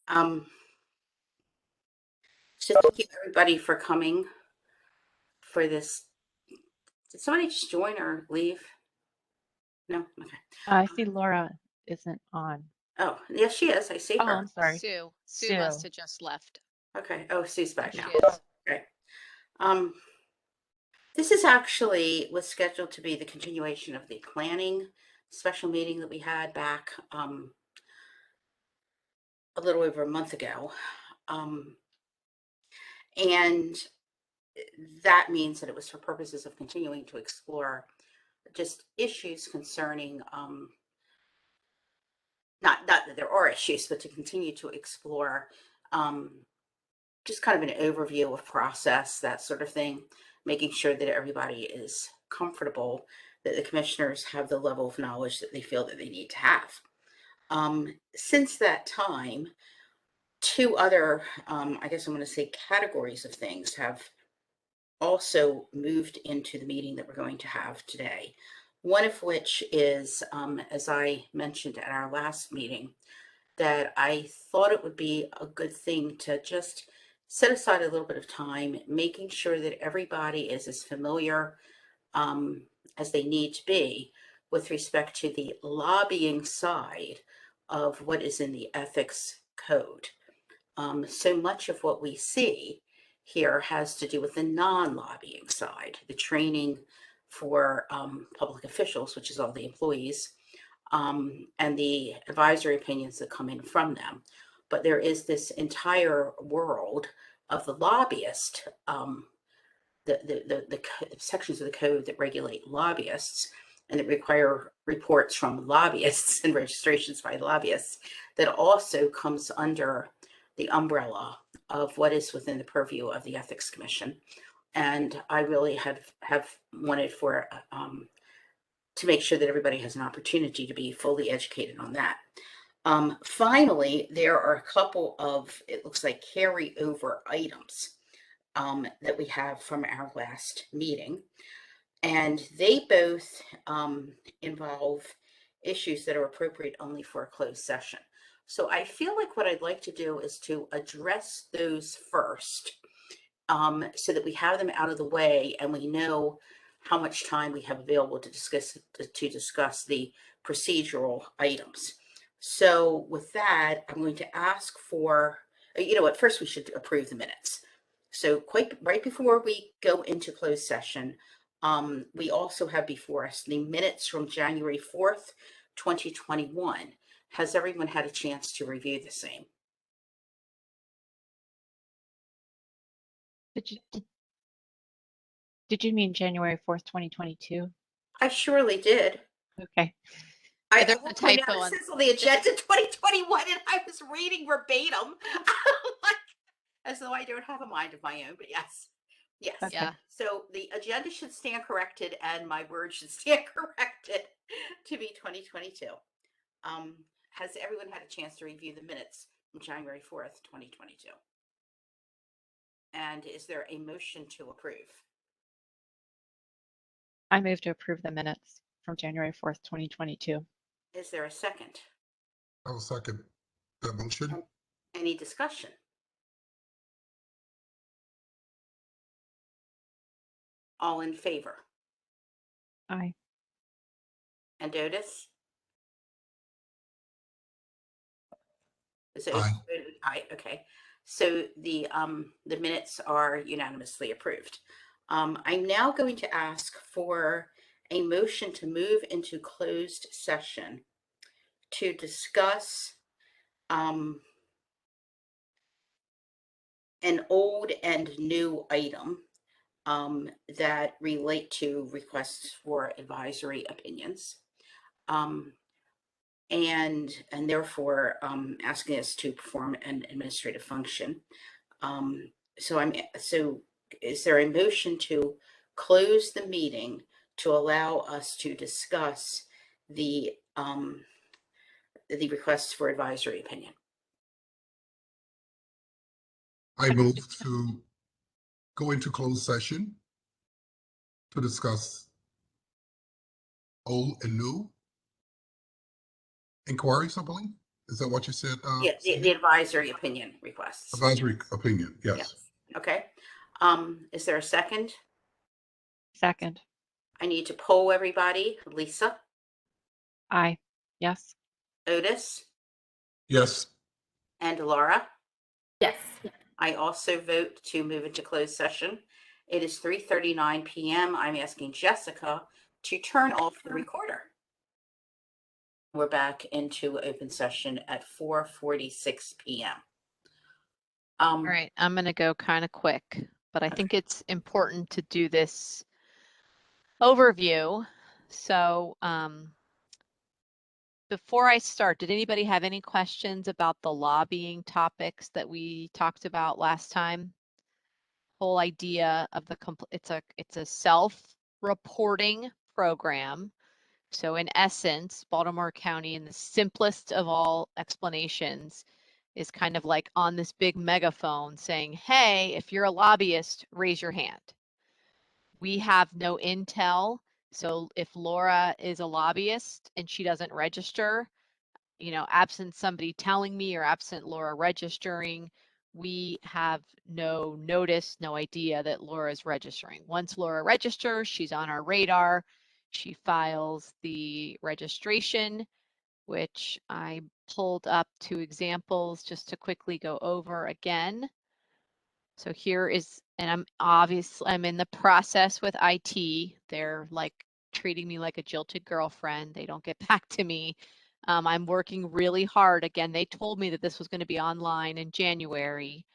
Um, so thank you everybody for coming for this. Did somebody just join or leave? No? Okay. I see Laura isn't on. Oh, yes, she is. I see Oh, her. I'm sorry. Sue must Sue. have just left. Okay. Oh, Sue's There back she now. is. Okay. Um, this is actually was scheduled to be the continuation of the planning special meeting that we had back a little over a month ago. And that means that it was for purposes of continuing to explore just issues concerning not that there are issues, but to continue to explore just kind of an overview of process, that sort of thing, making sure that everybody is comfortable, that the commissioners have the level of knowledge that they feel that they need to have. Since that time, two other, I guess I'm going to say categories of things have also moved into the meeting that we're going to have today. One of which is, as I mentioned at our last meeting, that I thought it would be a good thing to just set aside a little bit of time, making sure that everybody is as familiar as they need to be with respect to the lobbying side of what is in the ethics code. So much of what we see here has to do with the non-lobbying side, the training for public officials, which is all the employees, and the advisory opinions that come in from them. But there is this entire world of the lobbyist, the sections of the code that regulate lobbyists and that require reports from lobbyists and registrations by lobbyists, that also comes under the umbrella of what is within the purview of the Ethics Commission. And I really have wanted for to make sure that everybody has an opportunity to be fully educated on that. Finally, there are a couple of, it looks like, carryover items that we have from our last meeting. And they both involve issues that are appropriate only for a closed session. So I feel like what I'd like to do is to address those first, so that we have them out of the way and we know how much time we have available to discuss the procedural items. So with that, I'm going to ask for, you know what, first we should approve the minutes. So quite right before we go into closed session, we also have before us the minutes from January 4th, 2021. Has everyone had a chance to review the same? Did you mean January 4th, 2022? I surely did. Okay. I There's will a point out typo it on says on the agenda 2021, and I was reading verbatim, like, as though I don't have a mind of my own. But yes, yes. Okay. Yeah. So the agenda should stand corrected, and my words should stand corrected to be 2022. Has everyone had a chance to review the minutes from January 4th, 2022? And is there a motion to approve? I move to approve the minutes from January 4th, 2022. Is there a second? I will second that motion. Any discussion? All in favor? Aye. And Otis? Is it Aye. aye? Okay. So the minutes are unanimously approved. I'm now going to ask for a motion to move into closed session to discuss an old and new item that relate to requests for advisory opinions. And therefore asking us to perform an administrative function. So is there a motion to close the meeting to allow us to discuss the requests for advisory opinion? I move to go into closed session to discuss old and new inquiries, I believe. Is that what you said? Yeah, the Cindy? advisory opinion requests. Advisory opinion, yes. Yes. Okay. Is there a second? Second. I need to poll everybody. Lisa, Aye. Yes. Otis, Yes, and Laura. Yes. I also vote to move into closed session. It is 3:39 p.m. I'm asking Jessica to turn off the recorder. We're back into open session at 4:46 p.m. All right. I'm going to go kind of quick, but I think it's important to do this overview. So, before I start, did anybody have any questions about the lobbying topics that we talked about last time? Whole idea of the it's a self-reporting program. So in essence, Baltimore County, in the simplest of all explanations, is kind of like on this big megaphone saying, hey, if you're a lobbyist, raise your hand. We have no intel. So if Laura is a lobbyist and she doesn't register, you know, absent somebody telling me or absent Laura registering, we have no notice, no idea that Laura is registering. Once Laura registers, she's on our radar. She files the registration, which I pulled up 2 examples just to quickly go over again. So here is, and I'm in the process with IT. They're like treating me like a jilted girlfriend. They don't get back to me. I'm working really hard. Again, they told me that this was going to be online in January.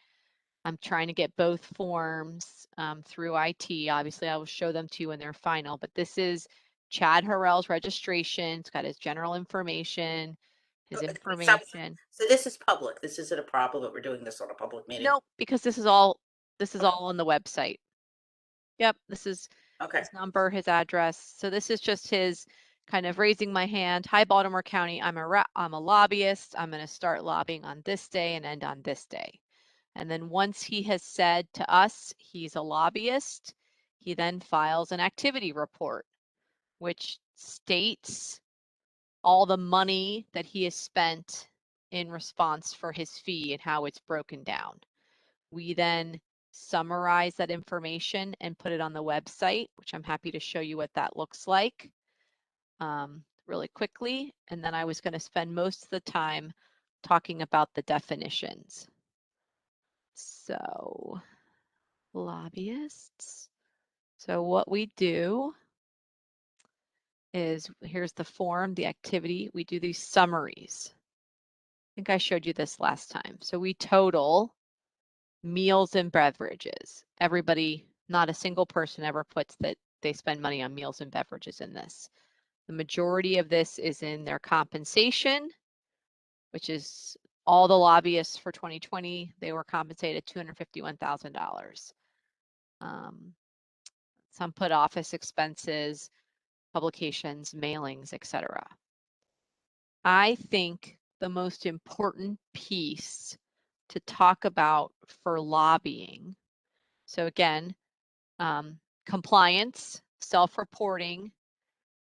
I'm trying to get both forms through IT. Obviously, I will show them to you when they're final, but this is Chad Harrell's registration. It's got his general information, his information. So this is public. This isn't a problem that we're doing this on a public meeting. Nope, because this is all on the website. Yep, this is Okay. his number, his address. So this is just his kind of raising my hand. Hi, Baltimore County. I'm a lobbyist. I'm going to start lobbying on this day and end on this day. And then once he has said to us he's a lobbyist, he then files an activity report, which states all the money that he has spent in response for his fee and how it's broken down. We then summarize that information and put it on the website, which I'm happy to show you what that looks like really quickly. And then I was going to spend most of the time talking about the definitions. So, lobbyists. So what we do is, here's the form, the activity. We do these summaries. I think I showed you this last time. So we total meals and beverages. Everybody, not a single person ever puts that they spend money on meals and beverages in this. The majority of this is in their compensation, which is all the lobbyists for 2020. They were compensated $251,000. Some put office expenses, publications, mailings, etc. I think the most important piece to talk about for lobbying, so again, compliance, self-reporting,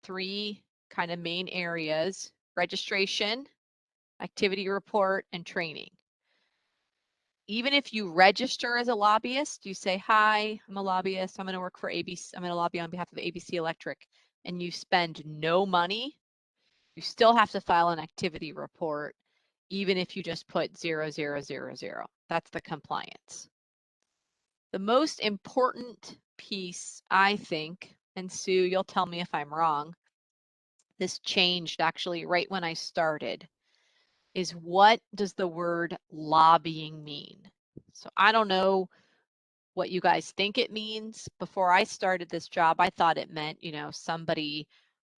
3 kind of main areas: registration, activity report, and training. Even if you register as a lobbyist, you say, hi, I'm a lobbyist, I'm going to work for ABC, I'm going to lobby on behalf of ABC Electric, and you spend no money, you still have to file an activity report, even if you just put 0000. That's the compliance. The most important piece, I think, and Sue, you'll tell me if I'm wrong, this changed actually right when I started, is what does the word lobbying mean? So I don't know what you guys think it means. Before I started this job, I thought it meant, you know, somebody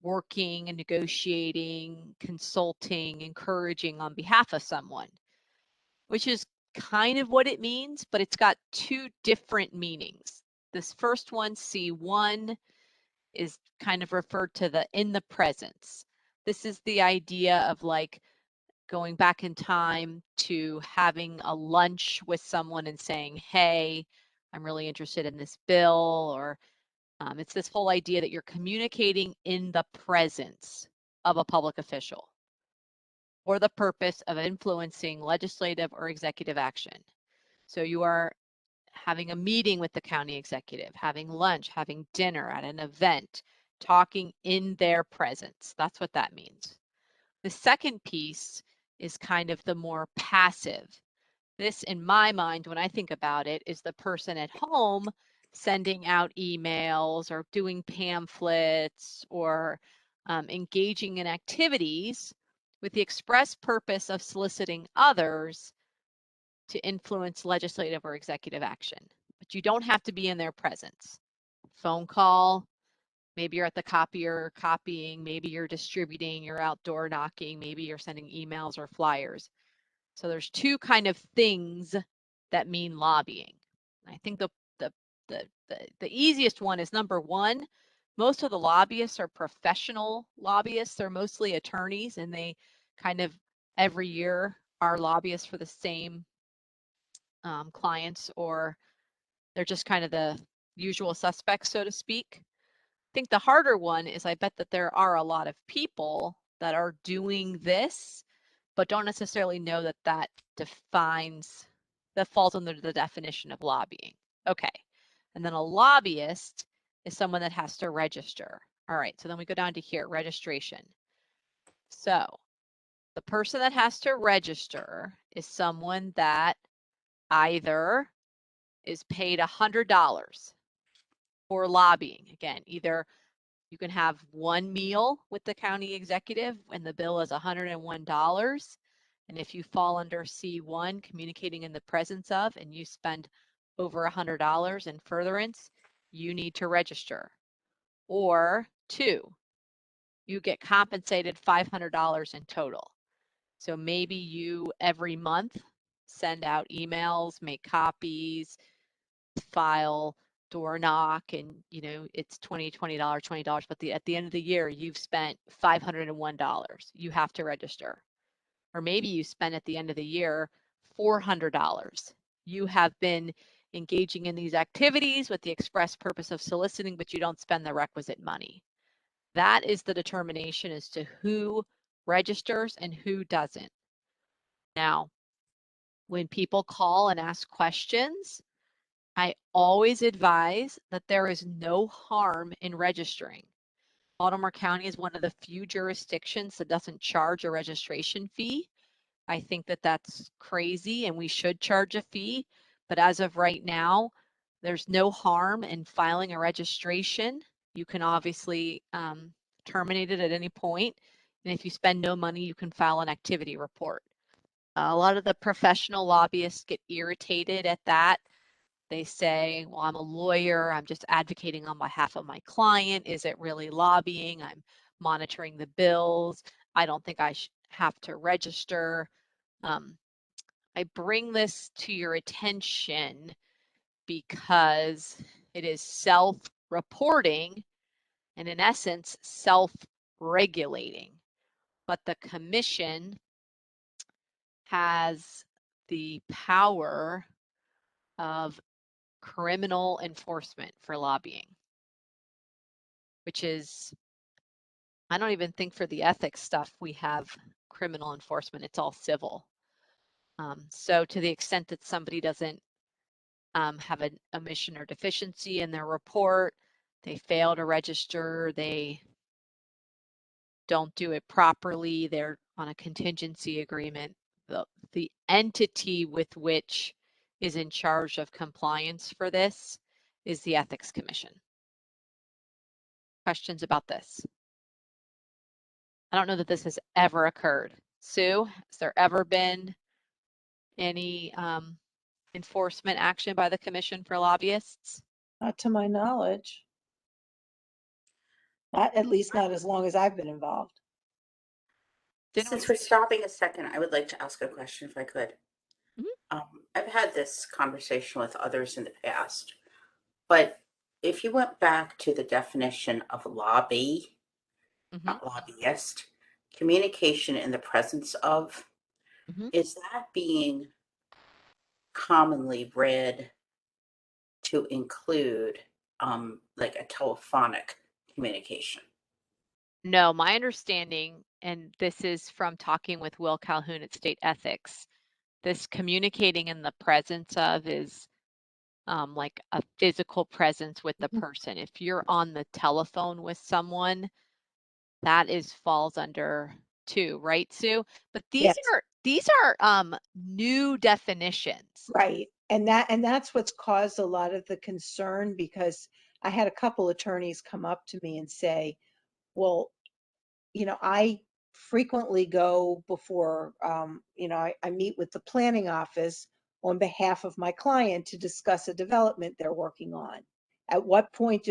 working and negotiating, consulting, encouraging on behalf of someone, which is kind of what it means, but it's got 2 different meanings. This first one, C1, is kind of referred to the in the presence. This is the idea of like going back in time to having a lunch with someone and saying, hey, I'm really interested in this bill, or it's this whole idea that you're communicating in the presence of a public official. for the purpose of influencing legislative or executive action. So you are having a meeting with the county executive, having lunch, having dinner at an event, talking in their presence. That's what that means. The second piece is kind of the more passive. This, in my mind, when I think about it, is the person at home sending out emails or doing pamphlets or engaging in activities with the express purpose of soliciting others to influence legislative or executive action. But you don't have to be in their presence. Phone call, maybe you're at the copier copying, maybe you're distributing, you're outdoor knocking, maybe you're sending emails or flyers. So there's two kind of things that mean lobbying. I think the easiest one is number one. Most of the lobbyists are professional lobbyists. They're mostly attorneys, and they kind of every year are lobbyists for the same clients, or they're just kind of the usual suspects, so to speak. I think the harder one is I bet that there are a lot of people that are doing this, but don't necessarily know that that falls under the definition of lobbying. Okay. And then a lobbyist is someone that has to register. All right. So then we go down to here, registration. So the person that has to register is someone that either is paid $100 for lobbying. Again, either you can have one meal with the county executive and the bill is $101. And if you fall under C1, communicating in the presence of, and you spend over $100 in furtherance, you need to register. Or two, you get compensated $500 in total. So maybe you every month send out emails, make copies, file, door knock, and it's $20, but at the end of the year you've spent $501. You have to register. Or maybe you spend at the end of the year $400. You have been engaging in these activities with the express purpose of soliciting, but you don't spend the requisite money. That is the determination as to who registers and who doesn't. Now, when people call and ask questions, I always advise that there is no harm in registering. Baltimore County is one of the few jurisdictions that doesn't charge a registration fee. I think that that's crazy and we should charge a fee, but as of right now, there's no harm in filing a registration. You can obviously terminate it at any point, and if you spend no money, you can file an activity report. A lot of the professional lobbyists get irritated at that. They say, well, I'm a lawyer, I'm just advocating on behalf of my client. Is it really lobbying? I'm monitoring the bills. I don't think I have to register. I bring this to your attention because it is self-reporting and in essence, self-regulating. But the commission has the power of criminal enforcement for lobbying, which is, I don't even think for the ethics stuff we have criminal enforcement. It's all civil. So to the extent that somebody doesn't have an omission or deficiency in their report, they fail to register, they don't do it properly, they're on a contingency agreement, the entity with which is in charge of compliance for this is the Ethics Commission. Questions about this? I don't know that this has ever occurred. Sue, has there ever been any enforcement action by the commission for lobbyists? Not to my knowledge. Not, at least not as long as I've been involved. Since we're stopping a second, I would like to ask a question if I could. I've had this conversation with others in the past, but if you went back to the definition of lobby, not lobbyist, communication in the presence of, is that being commonly read to include like a telephonic communication? No, my understanding, and this is from talking with Will Calhoun at State Ethics, this communicating in the presence of is like a physical presence with the person. If you're on the telephone with someone, that falls under 2, right, Sue? But these Yes. are new definitions. Right. And that's what's caused a lot of the concern, because I had a couple attorneys come up to me and say, well, I frequently go before, I meet with the planning office on behalf of my client to discuss a development they're working on. At what point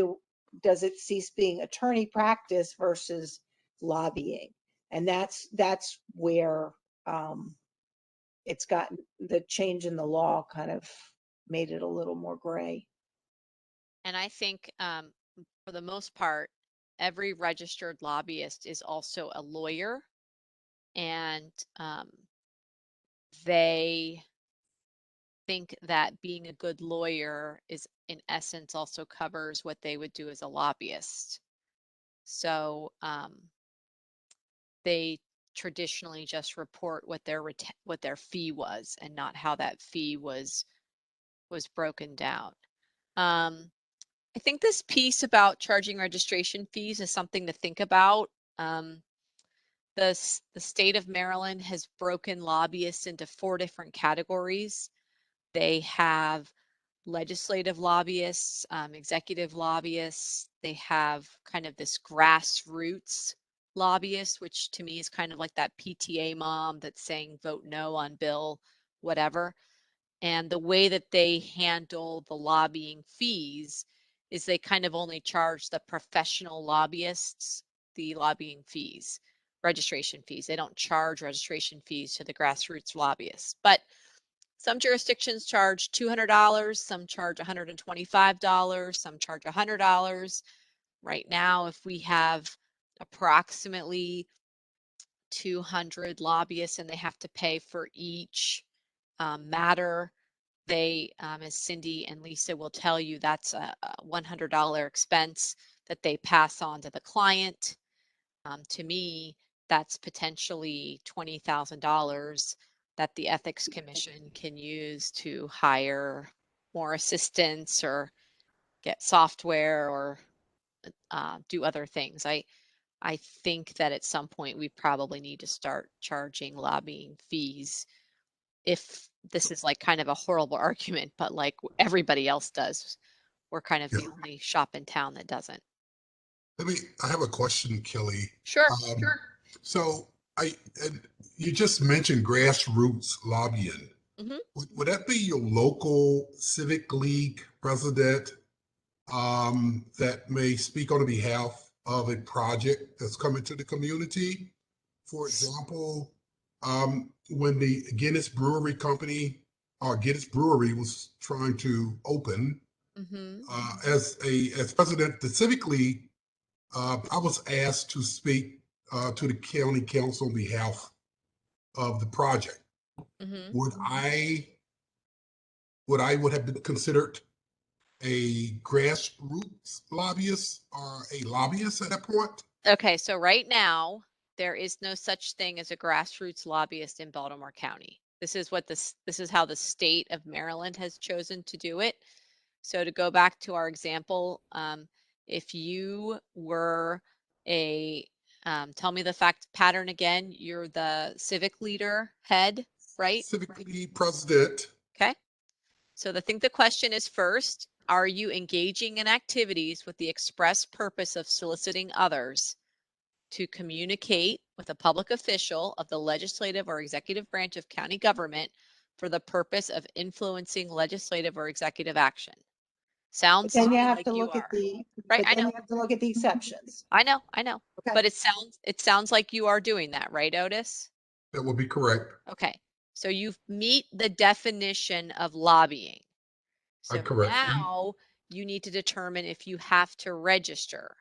does it cease being attorney practice versus lobbying? And that's where it's gotten, the change in the law kind of made it a little more gray. And I think for the most part, every registered lobbyist is also a lawyer, and they think that being a good lawyer is in essence also covers what they would do as a lobbyist. So they traditionally just report what their fee was and not how that fee was broken down. I think this piece about charging registration fees is something to think about. The state of Maryland has broken lobbyists into 4 different categories. They have legislative lobbyists, executive lobbyists. They have kind of this grassroots lobbyist, which to me is kind of like that PTA mom that's saying vote no on bill, whatever. And the way that they handle the lobbying fees is they kind of only charge the professional lobbyists the lobbying fees, registration fees. They don't charge registration fees to the grassroots lobbyists. But some jurisdictions charge $200, some charge $125, some charge $100. Right now, if we have approximately 200 lobbyists and they have to pay for each matter, they, as Cindy and Lisa will tell you, that's a $100 expense that they pass on to the client. To me, that's potentially $20,000 that the Ethics Commission can use to hire more assistants or get software or do other things. I think that at some point we probably need to start charging lobbying fees, if this is like kind of a horrible argument, but like everybody else does. We're kind of the only shop in town that doesn't. I have a question, Kelly. Sure. So and you just mentioned grassroots lobbying. Mhm. Would that be your local civic league president that may speak on behalf of a project that's coming to the community? For example, when the Guinness Brewery Company or Guinness Brewery was trying to open, as president of the Civic League, I was asked to speak to the county council on behalf of the project. Would I have been considered a grassroots lobbyist or a lobbyist at that point? Okay, so right now there is no such thing as a grassroots lobbyist in Baltimore County. This is how the state of Maryland has chosen to do it. So to go back to our example, if you were tell me the fact pattern again, you're the civic leader head, right? Civic League president. Okay. So I think the question is, first, are you engaging in activities with the express purpose of soliciting others to communicate with a public official of the legislative or executive branch of county government for the purpose of influencing legislative or executive action? Sounds to Then you me have like to you look at are. the, Right, but I then know. you have to look at the exceptions. I know. Okay. But it sounds like you are doing that, right, Otis? That would be correct. Okay. So you meet the definition of lobbying. So Correct. now you need to determine if you have to register.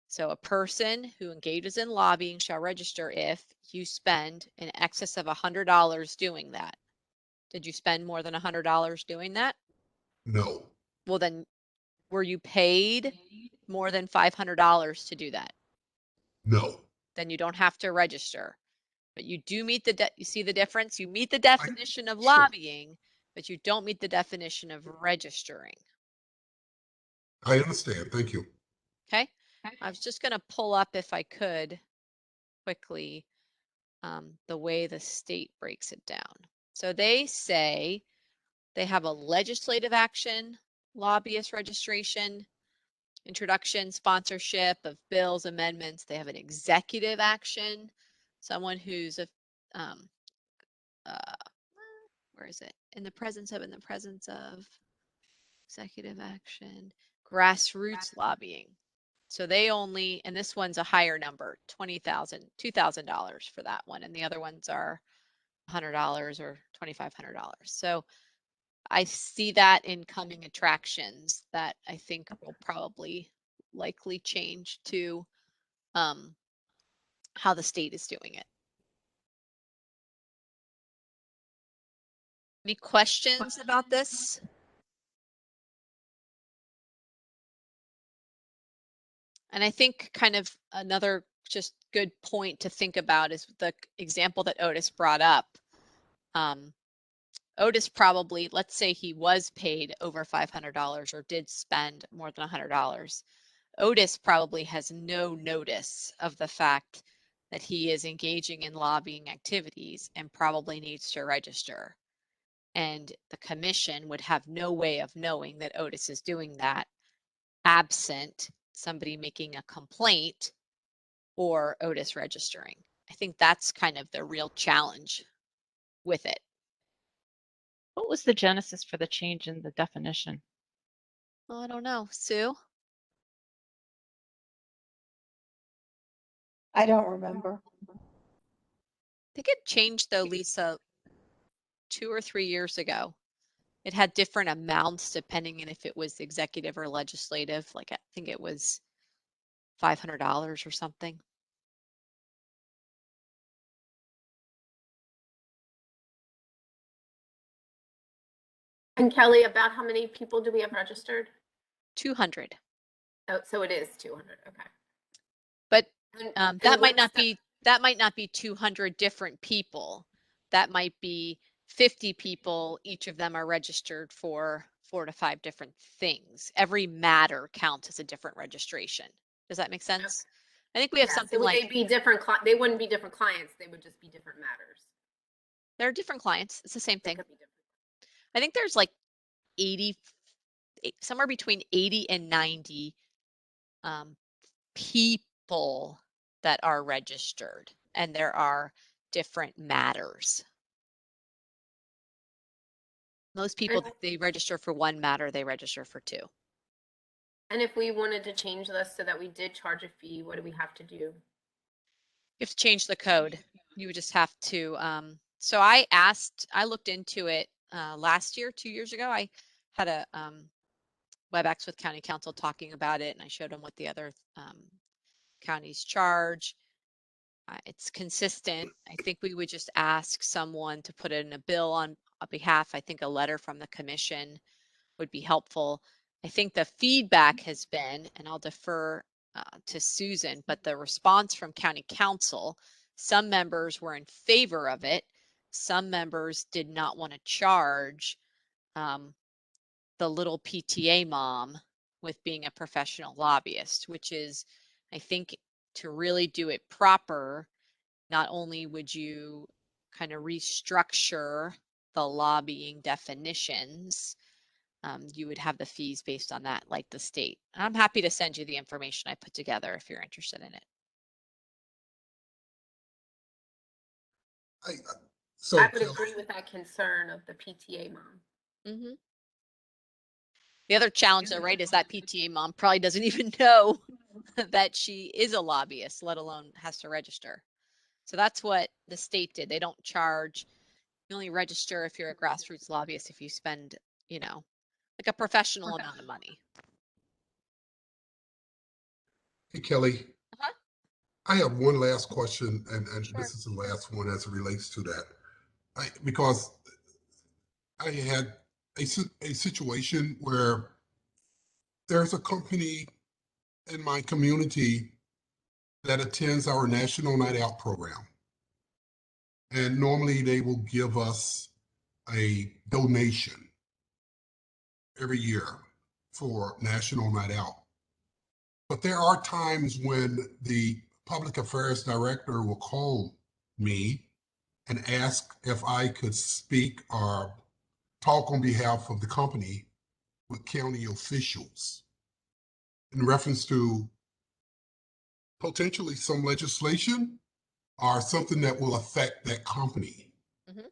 So a person who engages in lobbying shall register if you spend in excess of $100 doing that. Did you spend more than $100 doing that? No. Well, then were you paid more than $500 to do that? No. then you don't have to register. But you do meet you see the difference? You meet the definition of lobbying, but you don't meet the definition of registering. I understand. Thank you. Okay. I was just going to pull up, if I could, quickly, the way the state breaks it down. So they say they have a legislative action, lobbyist registration, introduction, sponsorship of bills, amendments. They have an executive action, someone who's a, where is it? In the presence of executive action, grassroots lobbying. So they only, and this one's a higher number, $20,000, $2,000 for that one. And the other ones are $100 or $2,500. So I see that in coming attractions that I think will probably likely change to how the state is doing it. Any questions about this? And I think kind of another just good point to think about is the example that Otis brought up. Otis probably, let's say he was paid over $500 or did spend more than $100. Otis probably has no notice of the fact that he is engaging in lobbying activities and probably needs to register. And the commission would have no way of knowing that Otis is doing that absent somebody making a complaint or Otis registering. I think that's kind of the real challenge with it. What was the genesis for the change in the definition? Well, I don't know. Sue? I don't remember. I think it changed though, Lisa, 2 or 3 years ago. It had different amounts depending on if it was executive or legislative. Like I think it was $500 or something. And Kelly, about how many people do we have registered? 200. Oh, so it is 200. Okay. But And that might what's not be 200 different people. That might be 50 people. Each of them are registered for 4 to 5 different things. Every matter counts as a different registration. Does that make sense? I think we have something so would like they be different? They wouldn't be different clients. They would just be different matters. they're different clients. It's the same They thing. could be different. I think there's like 80, somewhere between 80 and 90 people that are registered, and there are different matters. Most people, they register for one matter, they register for 2. And if we wanted to change this so that we did charge a fee, what do we have to do? You have to change the code. You would just have to, so I looked into it last year, 2 years ago. I had a WebEx with county council talking about it, and I showed them what the other counties charge. It's consistent. I think we would just ask someone to put it in a bill on behalf. I think a letter from the commission would be helpful. I think the feedback has been, and I'll defer to Susan, but the response from county council, some members were in favor of it. Some members did not want to charge the little PTA mom with being a professional lobbyist, which is, I think, to really do it proper, not only would you kind of restructure the lobbying definitions, you would have the fees based on that, like the state. I'm happy to send you the information I put together if you're interested in it. I would agree with that concern of the PTA mom. Mm-hmm. The other challenge, though, right, is that PTA mom probably doesn't even know that she is a lobbyist, let alone has to register. So that's what the state did. They don't charge. You only register if you're a grassroots lobbyist if you spend, like a professional amount of money. Hey, Kelly. Uh-huh. I have one last question, and Sure. this is the last one as it relates to that. Because I had a situation where there's a company in my community that attends our National Night Out program. And normally they will give us a donation every year for National Night Out. But there are times when the public affairs director will call me and ask if I could speak or talk on behalf of the company with county officials in reference to potentially some legislation or something that will affect that company. Mhm.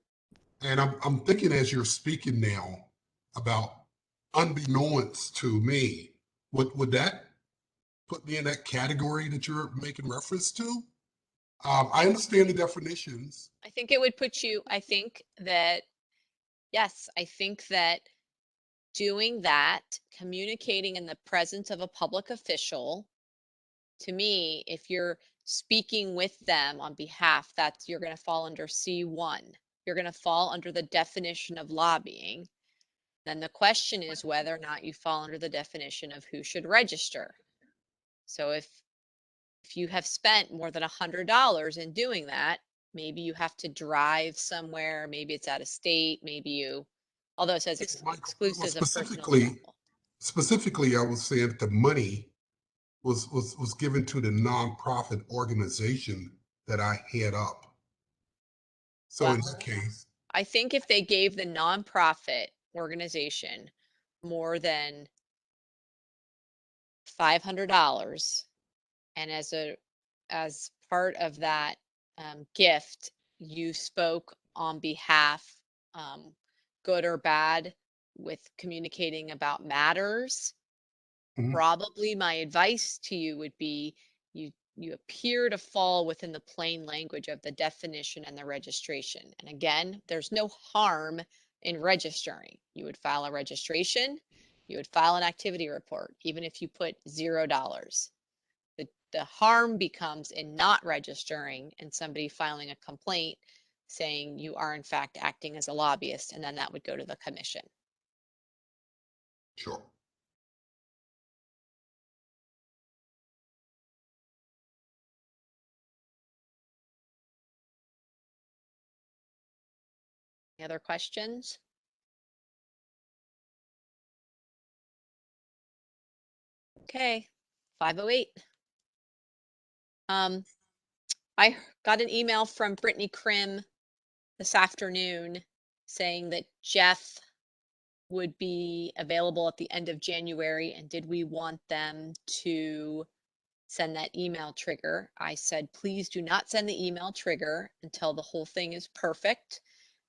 And I'm thinking as you're speaking now about unbeknownst to me, would that put me in that category that you're making reference to? I understand the definitions. I think it would put you, I think that, yes, I think that doing that, communicating in the presence of a public official, to me, if you're speaking with them on behalf, that's, you're going to fall under C1. You're going to fall under the definition of lobbying. Then the question is whether or not you fall under the definition of who should register. So if you have spent more than $100 in doing that, maybe you have to drive somewhere, maybe it's out of state, maybe you, although it says Michael, well, exclusive of personal travel. specifically, I was saying that the money was given to the nonprofit organization that I head up. So in Well, that case, I think if they gave the nonprofit organization more than $500, and as part of that gift, you spoke on behalf, good or bad, with communicating about matters, Mhm. probably my advice to you would be you appear to fall within the plain language of the definition and the registration. And again, there's no harm in registering. You would file a registration, you would file an activity report, even if you put $0. The harm becomes in not registering and somebody filing a complaint saying you are in fact acting as a lobbyist, and then that would go to the commission. Sure. Any other questions? Okay, 5:08. I got an email from Brittany Krim this afternoon saying that Jeff would be available at the end of January, and did we want them to send that email trigger? I said, please do not send the email trigger until the whole thing is perfect.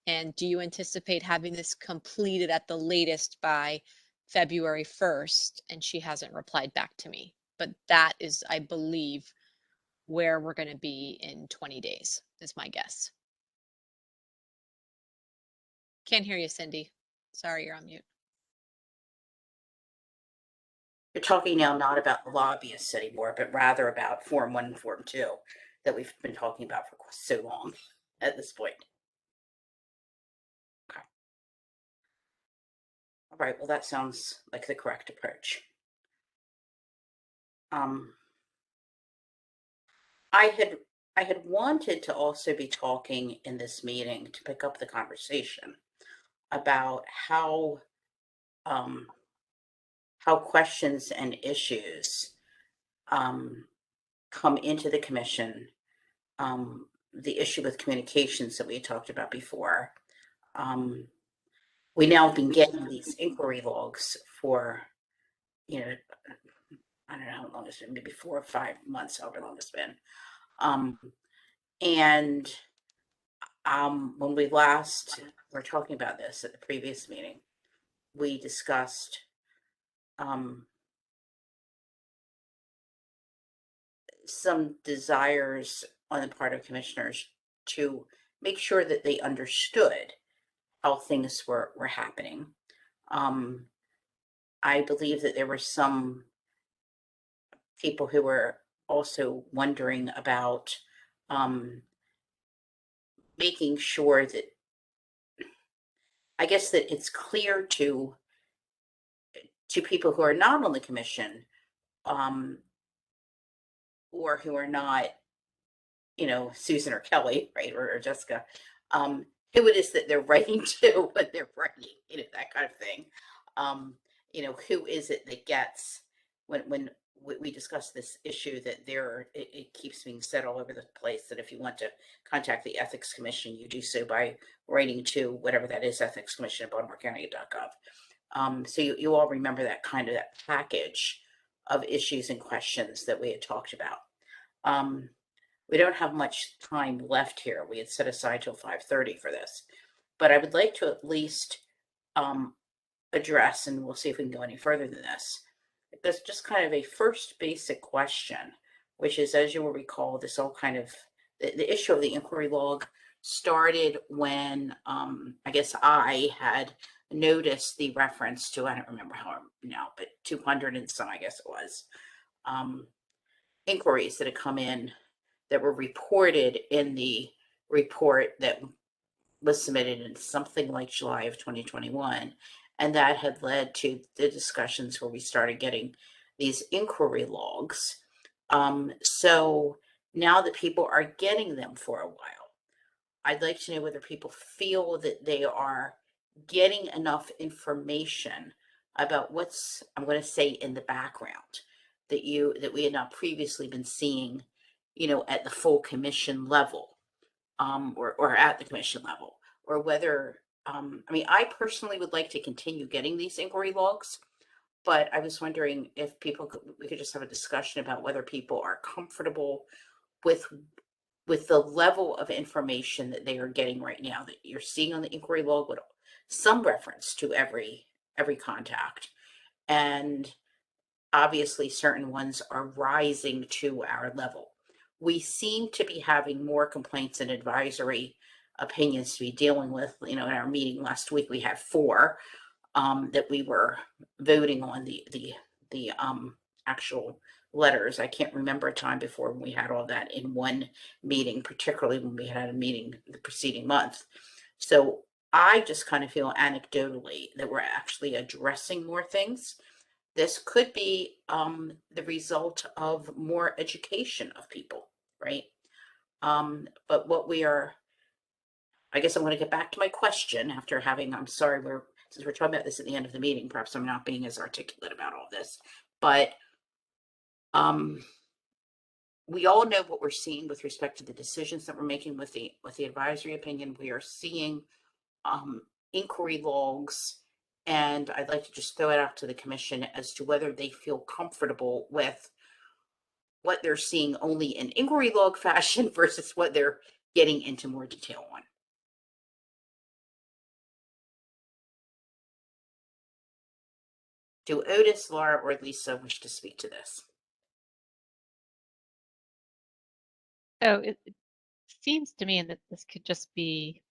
And do you anticipate having this completed at the latest by February 1st? And she hasn't replied back to me, but that is, I believe, where we're going to be in 20 days is my guess. Can't hear you, Cindy. Sorry, you're on mute. You're talking now not about the lobbyists anymore, but rather about Form 1 and Form 2 that we've been talking about for so long at this point. Okay. All right, well, that sounds like the correct approach. I had wanted to also be talking in this meeting to pick up the conversation about how questions and issues come into the commission. The issue with communications that we talked about before. We now have been getting these inquiry logs for, I don't know how long it's been, maybe 4 or 5 months, however long it's been. And when we last were talking about this at the previous meeting, we discussed some desires on the part of commissioners to make sure that they understood how things were happening. I believe that there were some people who were also wondering about making sure that, I guess, that it's clear to people who are not on the commission or who are not, Susan or Kelly, right, or Jessica, who it is that they're writing to when they're writing, that kind of thing. Who is it that gets when we discuss this issue that it keeps being said all over the place that if you want to contact the Ethics Commission, you do so by writing to whatever that is, Ethics Commission at baltimorecounty.gov. So you all remember that package of issues and questions that we had talked about. We don't have much time left here. We had set aside till 5:30 for this, but I would like to at least address, and we'll see if we can go any further than this. That's just kind of a first basic question, which is, as you will recall, this all kind of the issue of the inquiry log started when I guess I had noticed the reference to, I don't remember how now, but 200 and some, I guess it was, inquiries that had come in that were reported in the report that was submitted in something like July of 2021. And that had led to the discussions where we started getting these inquiry logs. So now that people are getting them for a while, I'd like to know whether people feel that they are getting enough information about what's, I'm going to say, in the background that we had not previously been seeing, at the full commission level, or at the commission level, or whether, I personally would like to continue getting these inquiry logs, but I was wondering if we could just have a discussion about whether people are comfortable with the level of information that they are getting right now, that you're seeing on the inquiry log with some reference to every contact. And obviously certain ones are rising to our level. We seem to be having more complaints and advisory opinions to be dealing with. In our meeting last week, we had 4 that we were voting on the actual letters. I can't remember a time before when we had all that in one meeting, particularly when we had a meeting the preceding month. So I just kind of feel anecdotally that we're actually addressing more things. This could be the result of more education of people, right? But I guess I'm going to get back to my question after having, I'm sorry, since we're talking about this at the end of the meeting, perhaps I'm not being as articulate about all this, but we all know what we're seeing with respect to the decisions that we're making with the advisory opinion. We are seeing inquiry logs, and I'd like to just throw it out to the commission as to whether they feel comfortable with what they're seeing only in inquiry log fashion versus what they're getting into more detail on. Do Otis, Laura, or Lisa wish to speak to this? So it seems to me that this could just be,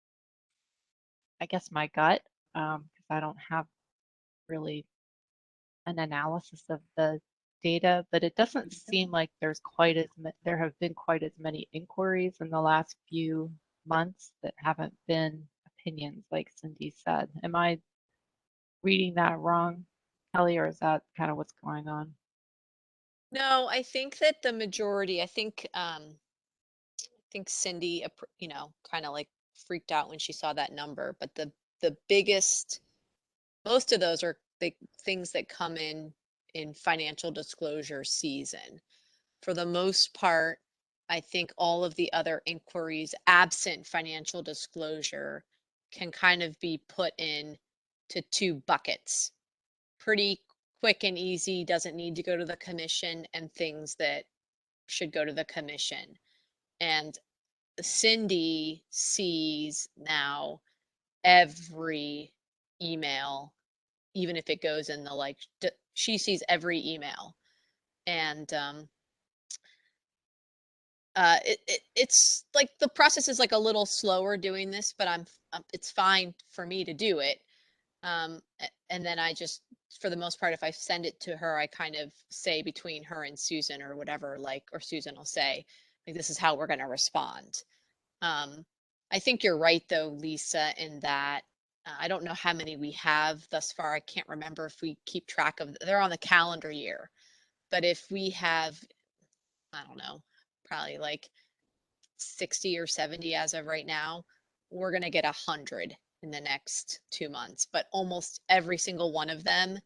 I guess, my gut, because I don't have really an analysis of the data, but it doesn't seem like there have been quite as many inquiries in the last few months that haven't been opinions, like Cindy said. Am I reading that wrong, Kelly, or is that kind of what's going on? No, I think that the majority, I think Cindy, kind of like freaked out when she saw that number, but the biggest, most of those are the things that come in financial disclosure season. For the most part, I think all of the other inquiries absent financial disclosure can kind of be put in to 2 buckets. Pretty quick and easy, doesn't need to go to the commission, and things that should go to the commission. And Cindy sees now every email, even if it goes in the she sees every email. And it's like the process is like a little slower doing this, but it's fine for me to do it. And then I just, for the most part, if I send it to her, I kind of say between her and Susan or whatever, or Susan will say, this is how we're going to respond. I think you're right though, Lisa, in that I don't know how many we have thus far. I can't remember if we keep track of, they're on the calendar year, but if we have, I don't know, probably like 60 or 70 as of right now. We're going to get 100 in the next 2 months, but almost every single one of them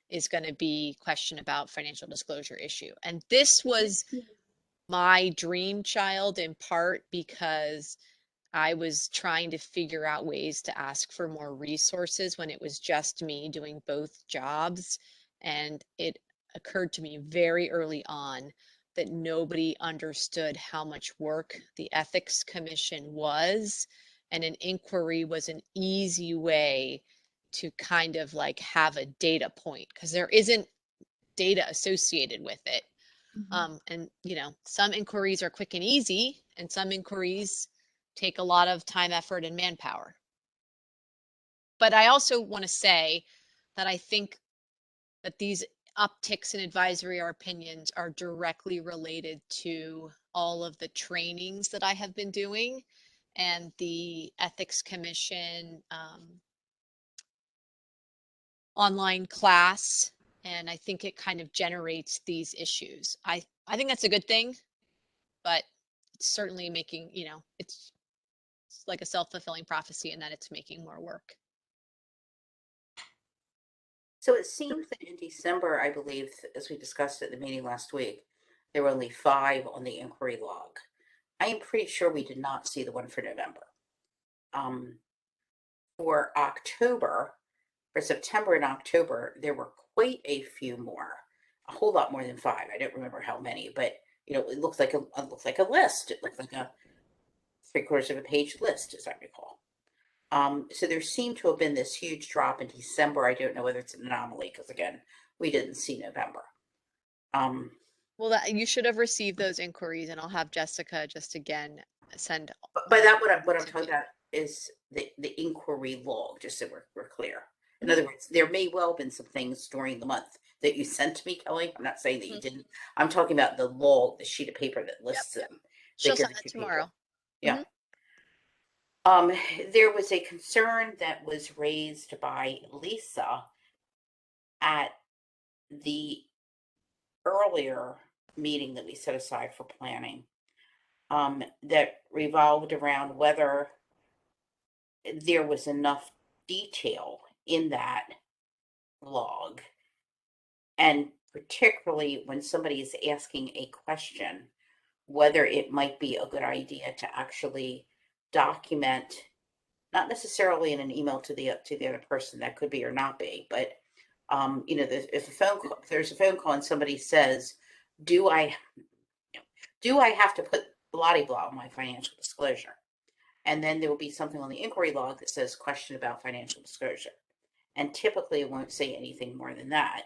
is going to be question about financial disclosure issue. And this was my dream child in part because I was trying to figure out ways to ask for more resources when it was just me doing both jobs. And it occurred to me very early on that nobody understood how much work the Ethics Commission was. And an inquiry was an easy way to kind of like have a data point because there isn't data associated with it. And you know, some inquiries are quick and easy, and some inquiries take a lot of time, effort, and manpower. But I also want to say that I think that these upticks in advisory or opinions are directly related to all of the trainings that I have been doing and the Ethics Commission online class. And I think it kind of generates these issues. I think that's a good thing, but it's certainly making, you know, it's like a self-fulfilling prophecy in that it's making more work. So it seems that in December, I believe, as we discussed at the meeting last week, there were only 5 on the inquiry log. I am pretty sure we did not see the one for November. For October, for September and October, there were quite a few more, a whole lot more than 5. I don't remember how many, but you know, it looks like a list. It looks like a 3/4 of a page list, as I recall. So there seemed to have been this huge drop in December. I don't know whether it's an anomaly because again, we didn't see November. Well, that, you should have received those inquiries, and I'll have Jessica just again send. But by that, what I'm talking about is the inquiry log, just so we're clear. In other words, there may well have been some things during the month that you sent to me, Kelly. I'm not saying that you didn't. I'm talking about the log, the sheet of paper that lists them. She'll send that tomorrow. Yeah. There was a concern that was raised by Lisa at the earlier meeting that we set aside for planning, that revolved around whether there was enough detail in that log. And particularly when somebody is asking a question, whether it might be a good idea to actually document, not necessarily in an email to the other person, that could be or not be, but you know, if there's a phone call and somebody says, do I have to put blah blah on my financial disclosure? And then there will be something on the inquiry log that says question about financial disclosure. And typically it won't say anything more than that.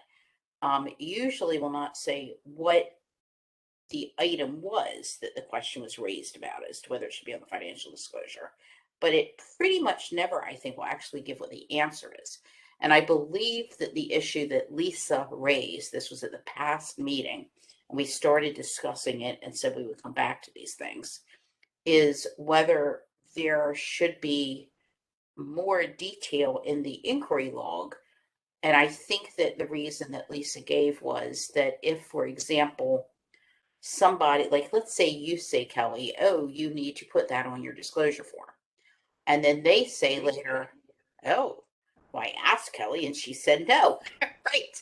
Usually will not say what the item was that the question was raised about as to whether it should be on the financial disclosure. But it pretty much never, I think, will actually give what the answer is. And I believe that the issue that Lisa raised, this was at the past meeting, and we started discussing it and said we would come back to these things, is whether there should be more detail in the inquiry log. And I think that the reason that Lisa gave was that if, for example, somebody, like let's say you say, Kelly, oh, you need to put that on your disclosure form. And then they say later, oh, well, I asked Kelly and she said no, right?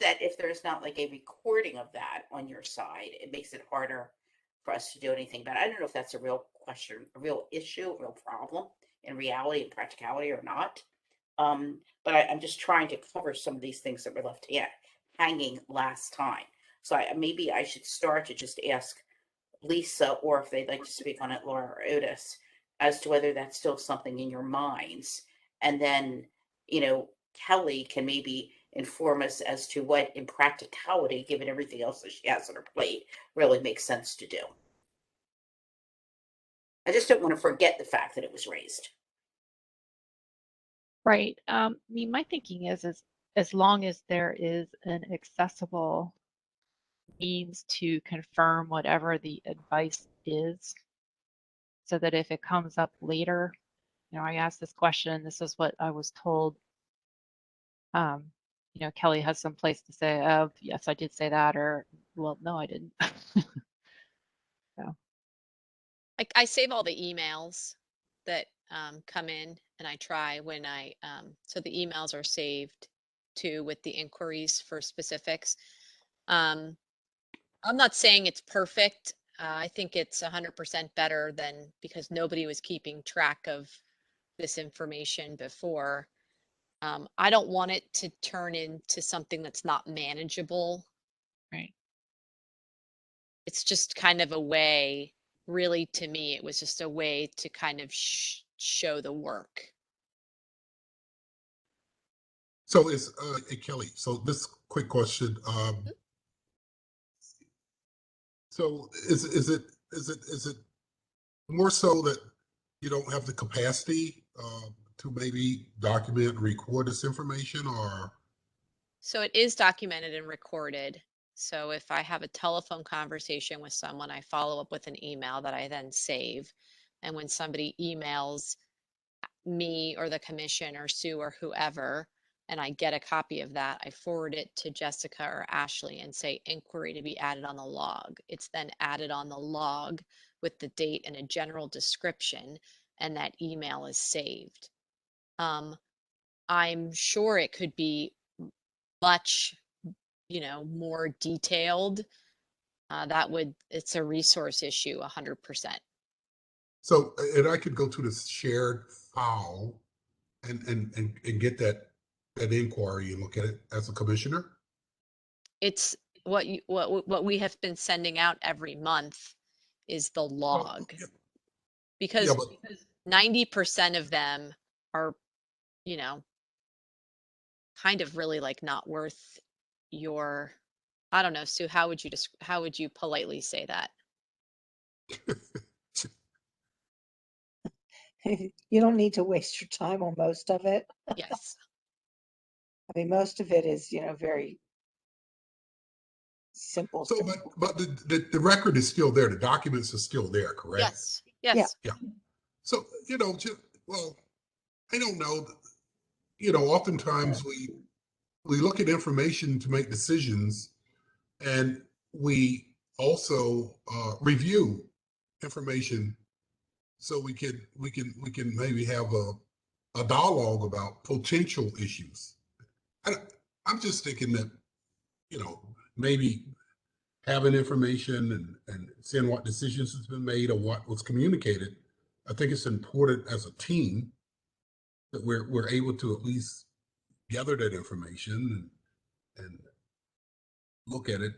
That if there's not like a recording of that on your side, it makes it harder for us to do anything. But I don't know if that's a real question, a real issue, a real problem in reality and practicality or not. But I'm just trying to cover some of these things that were left hanging last time. So maybe I should start to just ask Lisa, or if they'd like to speak on it, Laura or Otis, as to whether that's still something in your minds. And then, you know, Kelly can maybe inform us as to what in practicality, given everything else that she has on her plate, really makes sense to do. I just don't want to forget the fact that it was raised. Right. I mean, my thinking is as long as there is an accessible means to confirm whatever the advice is, so that if it comes up later, you know, I asked this question, this is what I was told. You know, Kelly has some place to say, oh, yes, I did say that, or, well, no, I didn't. I save all the emails that come in, and I try when so the emails are saved too with the inquiries for specifics. I'm not saying it's perfect. I think it's 100% better than, because nobody was keeping track of this information before. I don't want it to turn into something that's not manageable. Right. It's just kind of a way, really, to me, it was just a way to kind of show the work. So it's hey, Kelly. So this quick question. So is it more so that you don't have the capacity to maybe document and record this information, or? So it is documented and recorded. So if I have a telephone conversation with someone, I follow up with an email that I then save. And when somebody emails me or the commission or Sue or whoever, and I get a copy of that, I forward it to Jessica or Ashley and say inquiry to be added on the log. It's then added on the log with the date and a general description, and that email is saved. I'm sure it could be much, more detailed. It's a resource issue, 100%. So, and I could go to this shared file and get that inquiry and look at it as a commissioner. It's what we have been sending out every month is the log, Yeah, because but 90% of them are, kind of really like not worth your, I don't know, Sue, how would you politely say that? You don't need to waste your time on most of it. Yes. I mean, most of it is, very simple. so, but the record is still there. The documents are still there, correct? Yes. Yeah. Yes. Yeah. So, well, I don't know. Oftentimes we look at information to make decisions, and we also review information so we can maybe have a dialogue about potential issues. I, I'm just thinking that maybe having information and seeing what decisions has been made or what was communicated. I think it's important as a team that we're able to at least gather that information and look at it.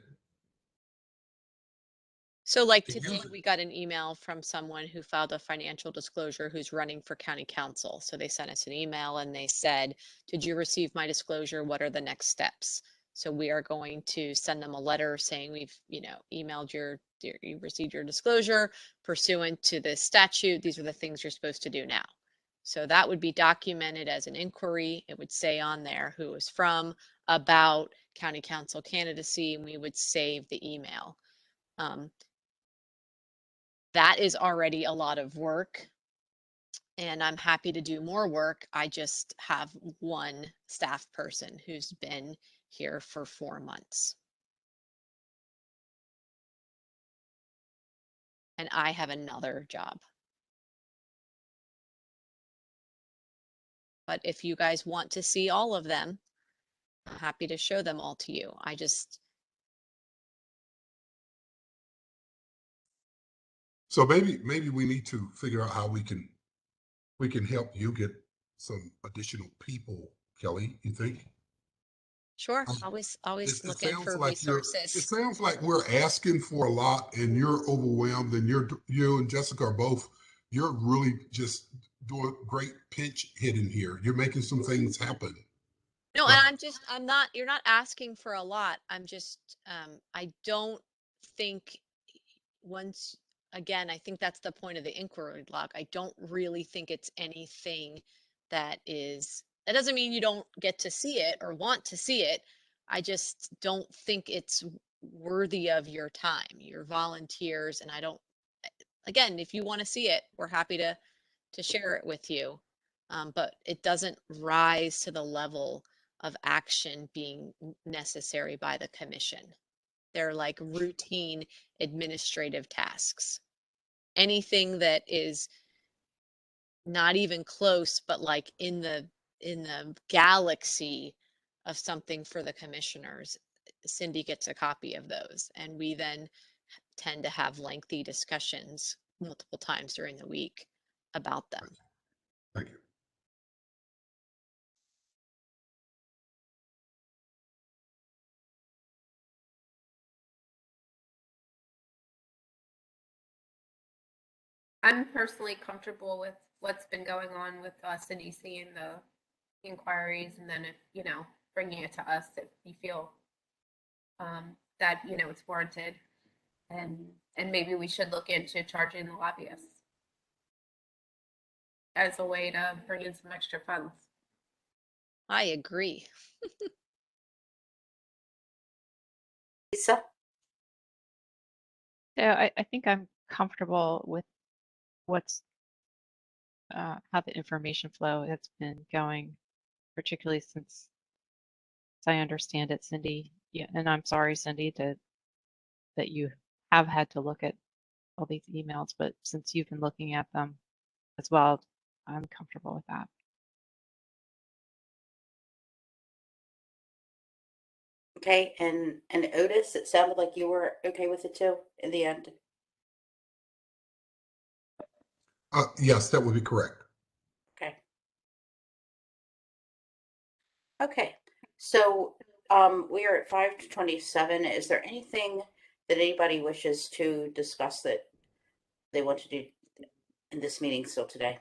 So like Yeah. today, we got an email from someone who filed a financial disclosure who's running for county council. So they sent us an email and they said, did you receive my disclosure? What are the next steps? So we are going to send them a letter saying we've, emailed you received your disclosure pursuant to this statute. These are the things you're supposed to do now. So that would be documented as an inquiry. It would say on there who it was from, about county council candidacy, and we would save the email. That is already a lot of work, and I'm happy to do more work. I just have one staff person who's been here for 4 months. And I have another job. But if you guys want to see all of them, I'm happy to show them all to you. So maybe we need to figure out how we can help you get some additional people, Kelly. You think? Sure, Um, always it looking sounds for like resources. it sounds like we're asking for a lot, and you're overwhelmed, and you and Jessica are both. You're really just doing great pinch hitting here. You're making some things happen. No, But and you're not asking for a lot. I don't think once, again, I think that's the point of the inquiry log. I don't really think it's anything that doesn't mean you don't get to see it or want to see it. I just don't think it's worthy of your time, your volunteers. And again, if you want to see it, we're happy to share it with you. But it doesn't rise to the level of action being necessary by the commission. They're like routine administrative tasks. anything that is not even close, but like in the galaxy of something for the commissioners, Cindy gets a copy of those, and we then tend to have lengthy discussions multiple times during the week about them. Thank you. I'm personally comfortable with what's been going on with Cindy seeing the inquiries, and then if, you know, bringing it to us if you feel that, you know, it's warranted, and maybe we should look into charging the lobbyists as a way to bring in some extra funds. I agree. Lisa? So I think I'm comfortable with what's how the information flow has been going, particularly since I understand it, Cindy. Yeah, and I'm sorry, Cindy, that you have had to look at all these emails, but since you've been looking at them as well, I'm comfortable with that. Okay, and Otis, it sounded like you were okay with it too in the end. Yes, that would be correct. Okay. Okay, so we are at 5:27. Is there anything that anybody wishes to discuss that they want to do in this meeting still today?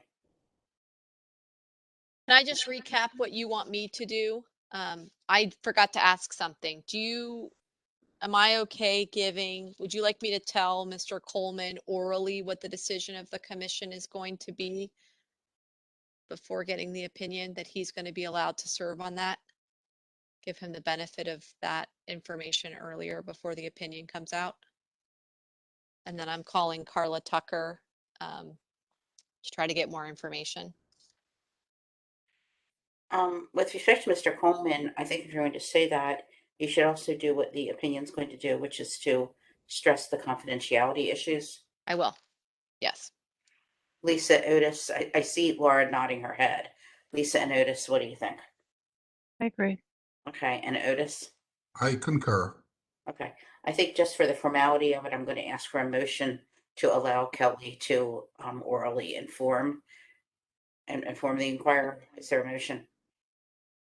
Can I just recap what you want me to do? I forgot to ask something. Am I okay would you like me to tell Mr. Coleman orally what the decision of the commission is going to be before getting the opinion that he's going to be allowed to serve on that? Give him the benefit of that information earlier before the opinion comes out. And then I'm calling Carla Tucker to try to get more information. With respect to Mr. Coleman, I think if you're going to say that, you should also do what the opinion's going to do, which is to stress the confidentiality issues. I will. Yes. Lisa, Otis, I see Laura nodding her head. Lisa and Otis, what do you think? I agree. Okay, and Otis? I concur. Okay, I think just for the formality of it, I'm going to ask for a motion to allow Kelly to orally inform the inquirer. Is there a motion?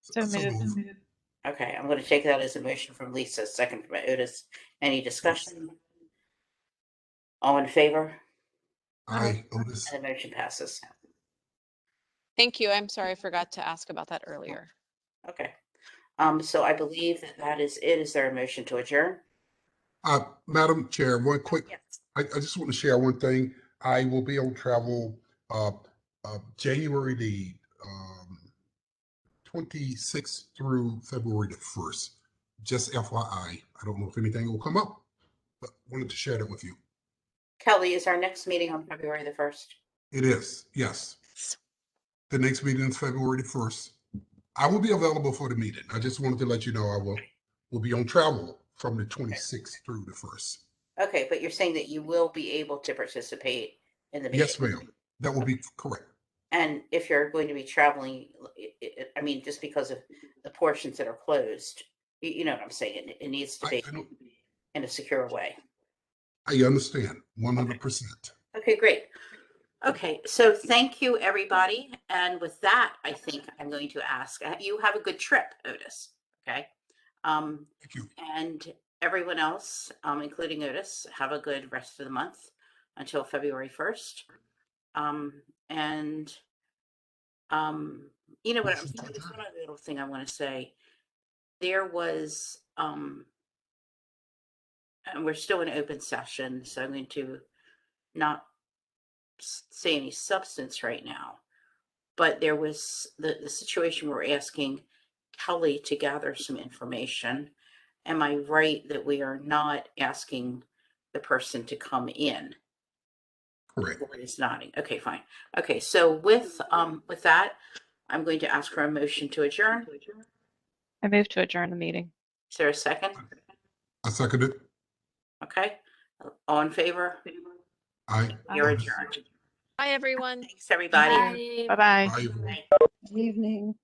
So moved. Okay, I'm going to take that as a motion from Lisa, second from Otis. Any discussion? All in favor? Aye, Otis. And the motion passes. Thank you. I'm sorry I forgot to ask about that earlier. Okay. So I believe that is it. Is there a motion to adjourn? Madam Chair, one quick, Yes. I just want to share one thing. I will be on travel January the 26th through February the 1st. Just FYI, I don't know if anything will come up, but wanted to share that with you. Kelly, is our next meeting on February the 1st? It is, yes. The next meeting is February the 1st. I will be available for the meeting. I just wanted to let you know I will be on travel from the 26th through the 1st. Okay, but you're saying that you will be able to participate in the meeting? Yes, ma'am. That will be correct. And if you're going to be traveling, I mean, just because of the portions that are closed, you know what I'm saying? It needs to be in a secure way. I understand 100%. Okay, great. Okay, so thank you, everybody. And with that, I think I'm going to ask you have a good trip, Otis. Okay. Thank you. And everyone else, including Otis, have a good rest of the month until February 1st. And you know what I'm saying? There's one other little thing I want to say. There was, and we're still in open session, so I'm going to not say any substance right now. But there was the situation where we're asking Kelly to gather some information. Am I right that we are not asking the person to come in? Correct. It's nodding. Okay, fine. Okay, so with that, I'm going to ask for a motion to adjourn. I move to adjourn the meeting. Is there a second? I second it. Okay. All in favor? You're adjourned. Bye, everyone. Thanks, everybody. Bye. Bye-bye. Bye, everyone. Good evening.